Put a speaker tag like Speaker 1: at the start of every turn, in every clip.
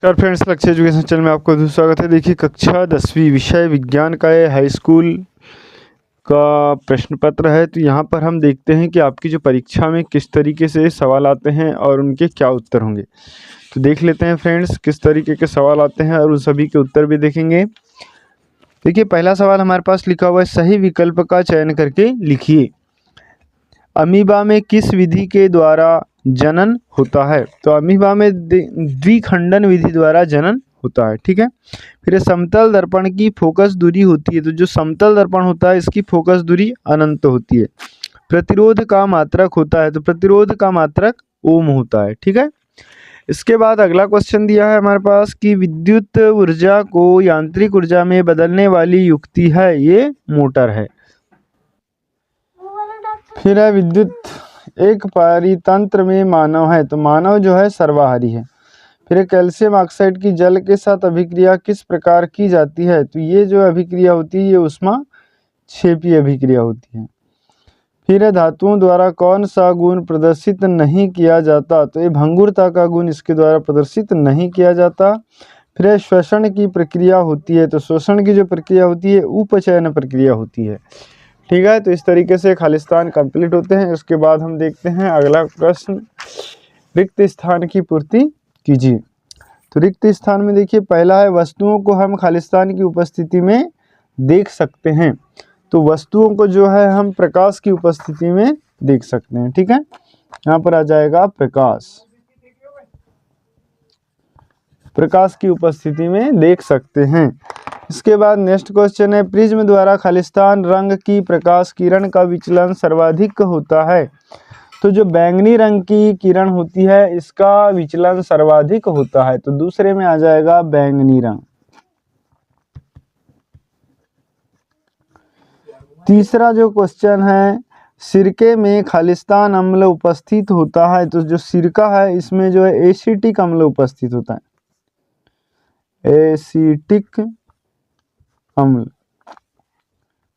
Speaker 1: नमस्कार फ्रेंड्स, लक्ष्य education channel में आपका स्वागत है। देखिए, कक्षा 10वीं विषय विज्ञान का ये हाई स्कूल का प्रश्न पत्र है। तो यहाँ पर हम देखते हैं कि आपकी जो परीक्षा में किस तरीके से सवाल आते हैं और उनके क्या उत्तर होंगे। तो देख लेते हैं फ्रेंड्स किस तरीके के सवाल आते हैं और उन सभी के उत्तर भी देखेंगे। देखिए, पहला सवाल हमारे पास लिखा हुआ है, सही विकल्प का चयन करके लिखिए। अमीबा में किस विधि के द्वारा जनन होता है? तो अमीबा में द्विखंडन विधि द्वारा जनन होता है। ठीक है। फिर समतल दर्पण की फोकस दूरी होती है। तो जो समतल दर्पण होता है इसकी फोकस दूरी अनंत होती है। प्रतिरोध का मात्रक होता है। तो प्रतिरोध का मात्रक ओम होता है। ठीक है। इसके बाद अगला क्वेश्चन दिया है हमारे पास कि विद्युत ऊर्जा को यांत्रिक ऊर्जा में बदलने वाली युक्ति है, ये मोटर है। फिर है विद्युत एक परितंत्र में मानव है। तो मानव जो है सर्वाहारी है। फिर कैल्शियम ऑक्साइड की जल के साथ अभिक्रिया किस प्रकार की जाती है? तो ये जो अभिक्रिया होती है ये ऊष्माक्षेपी अभिक्रिया होती है। फिर है धातुओं द्वारा कौन सा गुण प्रदर्शित नहीं किया जाता? तो ये भंगुरता का गुण इसके द्वारा प्रदर्शित नहीं किया जाता। फिर है श्वसन की प्रक्रिया होती है। तो श्वसन की जो प्रक्रिया होती है उपचयन प्रक्रिया होती है। ठीक है। तो इस तरीके से खालिस्तान कंप्लीट होते हैं। उसके बाद हम देखते हैं अगला प्रश्न, रिक्त स्थान की पूर्ति कीजिए। तो रिक्त स्थान में देखिए पहला है, वस्तुओं को हम खालिस्तान की उपस्थिति में देख सकते हैं। तो वस्तुओं को जो है हम प्रकाश की उपस्थिति में देख सकते हैं। ठीक है। यहाँ पर आ जाएगा प्रकाश, प्रकाश की उपस्थिति में देख सकते हैं। इसके बाद नेक्स्ट क्वेश्चन है, प्रिज्म द्वारा खालिस्तान रंग की प्रकाश किरण का विचलन सर्वाधिक होता है। तो जो बैंगनी रंग की किरण होती है इसका विचलन सर्वाधिक होता है। तो दूसरे में आ जाएगा बैंगनी रंग। तीसरा जो क्वेश्चन है, सिरके में खालिस्तान अम्ल उपस्थित होता है। तो जो सिरका है इसमें जो है एसिटिक अम्ल उपस्थित होता है, एसिटिक अम्ल।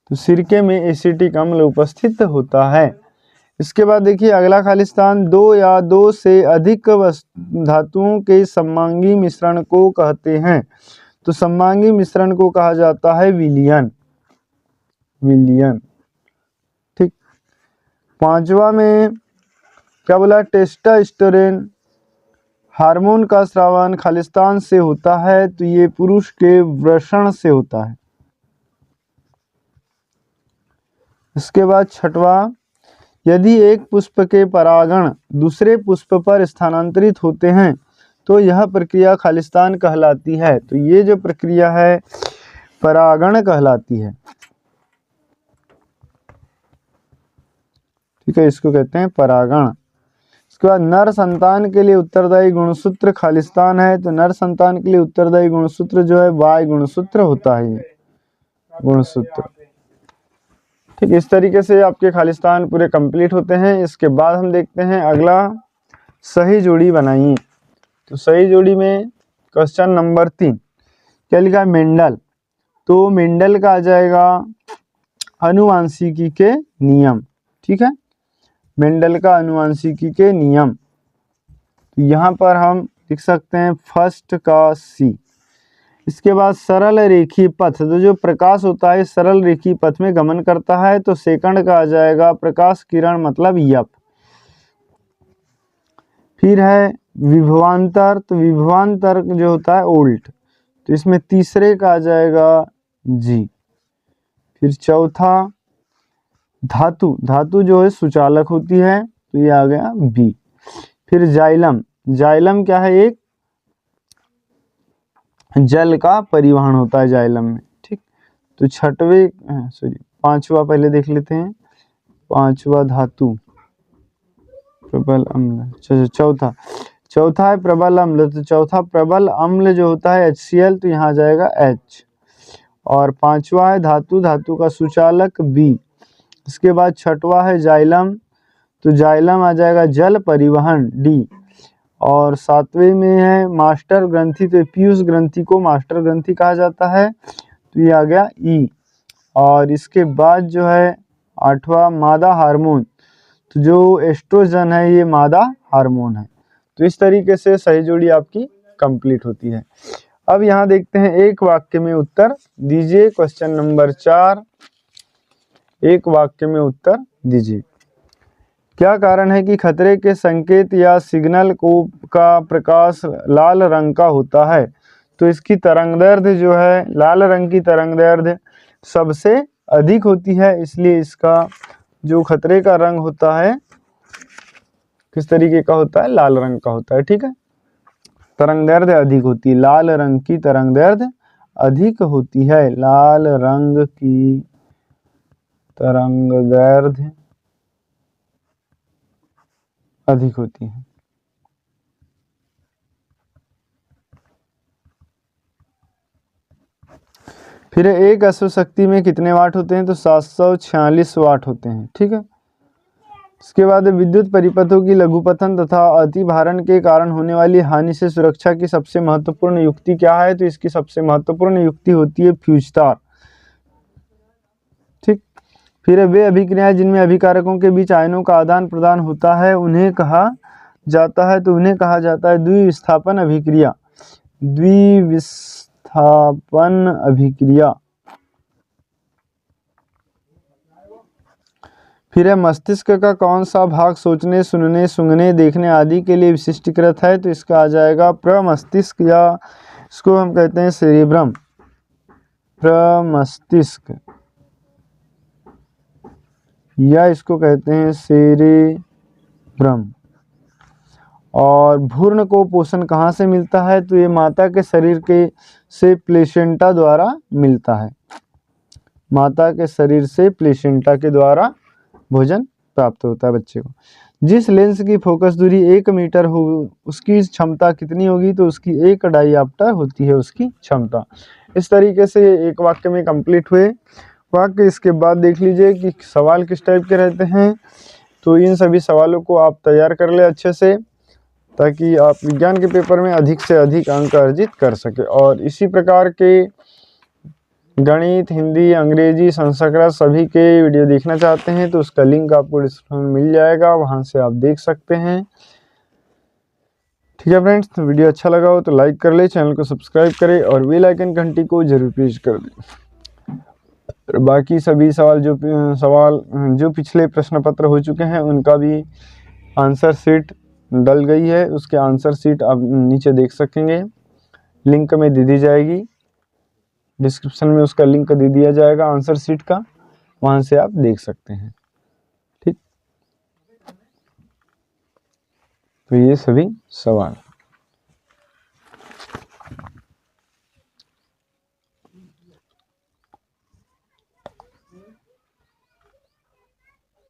Speaker 1: तो सिरके में एसिटिक अम्ल उपस्थित होता है। इसके बाद देखिए अगला खालिस्तान, दो या दो से अधिक धातुओं के सममांगी मिश्रण को कहते हैं। तो सममांगी मिश्रण को कहा जाता है विलयन, विलयन। ठीक। पांचवा में क्या बोला, टेस्टोस्टेरोन हार्मोन का स्रावन खालिस्तान से होता है। तो ये पुरुष के वृषण से होता है। इसके बाद छठवा, यदि एक पुष्प के परागण दूसरे पुष्प पर स्थानांतरित होते हैं तो यह प्रक्रिया खालिस्तान कहलाती है। तो ये जो प्रक्रिया है परागण कहलाती है। ठीक है, इसको कहते हैं परागण। इसके बाद नर संतान के लिए उत्तरदायी गुणसूत्र खालिस्तान है। तो नर संतान के लिए उत्तरदायी गुणसूत्र जो है वाय गुणसूत्र होता है, ये गुणसूत्र। ठीक, इस तरीके से आपके खालिस्तान पूरे कंप्लीट होते हैं। इसके बाद हम देखते हैं अगला, सही जोड़ी बनाइए। तो सही जोड़ी में क्वेश्चन नंबर 3 क्या लिखा है, मेंडल। तो मेंडल का आ जाएगा आनुवांशिकी के नियम। ठीक है, मेंडल का आनुवांशिकी के नियम। तो यहाँ पर हम लिख सकते हैं फर्स्ट का सी। इसके बाद सरल रेखीय पथ, तो जो प्रकाश होता है सरल रेखीय पथ में गमन करता है। तो सेकंड का आ जाएगा प्रकाश किरण मतलब यप। फिर है विभवांतर, तो विभवांतर जो होता है ओल्ट। तो इसमें तीसरे का आ जाएगा जी। फिर चौथा धातु, धातु जो है सुचालक होती है। तो ये आ गया बी। फिर जाइलम, जाइलम क्या है, एक जल का परिवहन होता है जाइलम में। ठीक। तो पांचवा पहले देख लेते हैं। पांचवा धातु प्रबल अम्ल। चौथा है प्रबल अम्ल। तो चौथा प्रबल अम्ल जो होता है HCl, तो यहाँ आ जाएगा H। और पांचवा है धातु, धातु का सुचालक B। इसके बाद छठवा है जाइलम। तो जाइलम आ जाएगा जल परिवहन D। और सातवें में है मास्टर ग्रंथि। तो पीयूष ग्रंथि को मास्टर ग्रंथि कहा जाता है। तो ये आ गया ई। और इसके बाद जो है आठवां मादा हार्मोन। तो जो एस्ट्रोजन है ये मादा हार्मोन है। तो इस तरीके से सही जोड़ी आपकी कंप्लीट होती है। अब यहाँ देखते हैं, एक वाक्य में उत्तर दीजिए। क्वेश्चन नंबर 4, एक वाक्य में उत्तर दीजिए। क्या कारण है कि खतरे के संकेत या सिग्नल का प्रकाश लाल रंग का होता है? तो इसकी तरंगदैर्ध्य जो है, लाल रंग की तरंगदैर्ध्य सबसे अधिक होती है, इसलिए इसका जो खतरे का रंग होता है किस तरीके का होता है? लाल रंग का होता है। ठीक है, तरंगदैर्ध्य अधिक होती है, लाल रंग की तरंगदैर्ध्य अधिक होती है, लाल रंग की तरंगदैर्ध्य अधिक होती है। फिर एक अश्व शक्ति में कितने वाट होते हैं? तो 746 वाट होते हैं। ठीक है, इसके बाद विद्युत परिपथों की लघुपतन तथा अतिभारण के कारण होने वाली हानि से सुरक्षा की सबसे महत्वपूर्ण युक्ति क्या है? तो इसकी सबसे महत्वपूर्ण युक्ति होती है फ्यूज तार। ठीक, फिर वे अभिक्रियाएं जिनमें अभिकारकों के बीच आयनों का आदान प्रदान होता है उन्हें कहा जाता है? तो उन्हें कहा जाता है द्विविस्थापन अभिक्रिया। द्विविस्थापन अभिक्रिया। फिर है, मस्तिष्क का कौन सा भाग सोचने, सुनने, सूंघने, देखने आदि के लिए विशिष्टीकृत है? तो इसका आ जाएगा प्रमस्तिष्क, या इसको हम कहते हैं सेरेब्रम। प्रमस्तिष्क, या इसको कहते हैं सेरेब्रम। और भ्रूण को पोषण कहाँ से मिलता है? तो ये माता के शरीर के से प्लेसेंटा द्वारा मिलता है। माता के शरीर से प्लेसेंटा के द्वारा भोजन प्राप्त होता है बच्चे को। जिस लेंस की फोकस दूरी 1 मीटर हो उसकी क्षमता कितनी होगी? तो उसकी 1 डायऑप्टर होती है उसकी क्षमता। इस तरीके से एक वाक्य में कंप्लीट हुए वाक्य। इसके बाद देख लीजिए कि सवाल किस टाइप के रहते हैं। तो इन सभी सवालों को आप तैयार कर ले अच्छे से, ताकि आप विज्ञान के पेपर में अधिक से अधिक अंक अर्जित कर सके। और इसी प्रकार के गणित, हिंदी, अंग्रेजी, संस्कृत सभी के वीडियो देखना चाहते हैं तो उसका लिंक आपको डिस्क्रिप्शन में मिल जाएगा, वहां से आप देख सकते हैं। ठीक है फ्रेंड्स, तो वीडियो अच्छा लगा हो तो लाइक कर ले, चैनल को सब्सक्राइब करें और बेल आइकन घंटी को जरूर प्रेस कर दें। बाकी सभी सवाल जो पिछले प्रश्न पत्र हो चुके हैं उनका भी आंसर शीट डल गई है, उसके आंसर शीट आप नीचे देख सकेंगे, लिंक में दे दी जाएगी, डिस्क्रिप्शन में उसका लिंक दे दिया जाएगा आंसर शीट का, वहां से आप देख सकते हैं। ठीक, तो ये सभी सवाल